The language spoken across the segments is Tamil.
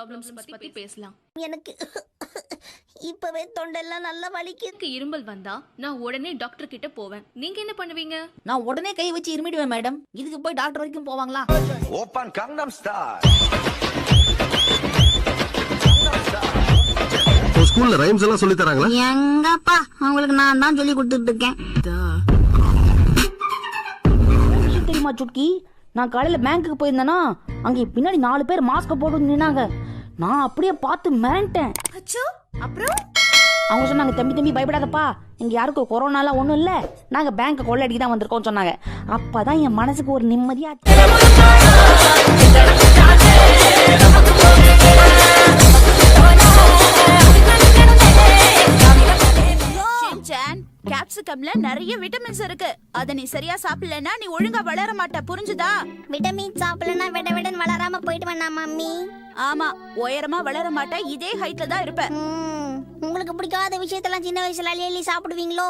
ப்ராப்ளம்ஸ் பத்தி பேசலாம். எனக்கு இப்பவே தொண்டெல்லாம் நல்லா வலிக்குது. இருமல் வந்தா நான் உடனே டாக்டர் கிட்ட போவேன். நீங்க என்ன பண்ணுவீங்க? நான் உடனே கை வச்சு இருமிடுவேன் மேடம். இதுக்கு போய் டாக்டர் வரைக்கும் போவாங்களா? Open கங்னம் star. ஸ்கூல்ல ரைம்ஸ் எல்லாம் சொல்லி தராங்களா? எங்கப்பா அவங்களுக்கு நான் தான் சொல்லி கொடுத்துட்டு இருக்கேன். தெரியுமா சுட்கி, நான் காலையில பேங்க்குக்கு போயிருந்தேன்னா அங்கே பின்னாடி 4 பேர் மாஸ்க் போட்டு நின்னாங்க. நான் அப்படியே பார்த்து மிரண்டேன். அப்புறம் அவங்க சொன்னாங்க, தம்பி பயப்படாதப்பா, இங்க யாருக்கும் கொரோனாலாம் ஒண்ணும் இல்ல, நாங்க பேங்க் கொள்ளடிக்கு தான் வந்திருக்கோம் சொன்னாங்க. அப்பதான் என் மனசுக்கு ஒரு நிம்மதியா. கேப்சிகம்ல நிறைய விட்டமின்ஸ் இருக்கு. அத நீ சரியா சாப்பிடலனா நீ ஒழுங்கா வளர மாட்ட, புரிஞ்சுதா? விட்டமின் சாப்பிடலனா விட வளராம போயிடுவேனா மம்மி? ஆமா, உயரமா வளர மாட்ட, இதே ஹைட்ல தான் இருப்ப. உங்களுக்கு பிடிக்காத விஷயத்தெல்லாம் சின்ன வயசுல அள்ளி சாப்பிடுவீங்களோ?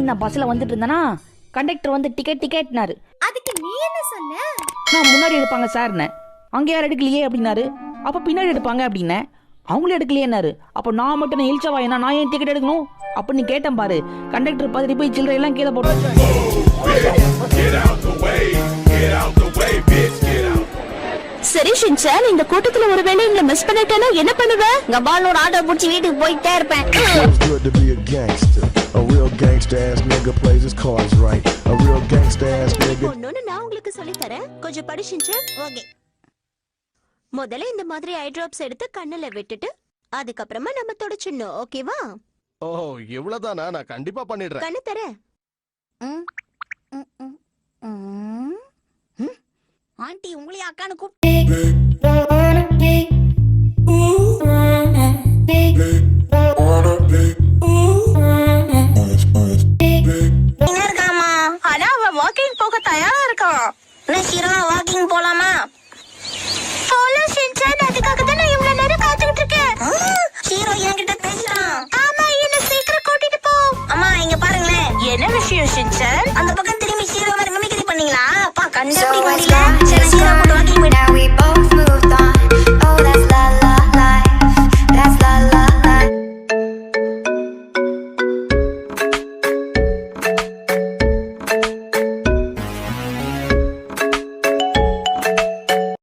நான் பஸ்ல வந்துட்டு இருந்தேனா கண்டக்டர் வந்து டிக்கெட்னாரு. அதுக்கு நீ என்ன சொன்ன? நான் முன்னாடி எடுப்பாங்க சார்னே. அங்க யாரும் எடுக்கலையே அப்படின்னாரு. அப்ப பின்னாடி எடுப்பாங்க அப்படின்னேன். அவங்களும் எடுக்கலையேன்னாரு. அப்ப நான் மட்டும் இழிச்சவா, என்ன நான் ஏன் டிக்கெட் எடுக்கணும் அப்படின்னு கேட்டேன் பாரு. கண்டக்டர் பதறி போய் சில்லறை எல்லாம் கீழே போட்டு. சரி ஷின்சான், இந்த கூட்டத்துல ஒருவேளை எங்களை மிஸ் பண்ணிட்டேன்னா என்ன பண்ணுவ? கபாலோட ஆட்டோ புடிச்சு வீட்டுக்கு போயிட்டே இருப்பேன். ஒன்னொன்னு நான் உங்களுக்கு சொல்லி தரேன், கொஞ்சம் படி ஷின்சான். ஓகே. முதல்ல இந்த மாதிரி ஐ டிராப்ஸ் எடுத்து கண்ணுல விட்டுட்டு அதுக்கப்புறமா நம்ம தொடச்சிடணும், ஓகேவா? ஓ, இவ்வளவுதானா? நான் கண்டிப்பா பண்ணிடுறேன். கண்ணு தர. ஆண்டி உங்களையும் அக்கானு கூப்பிட்டு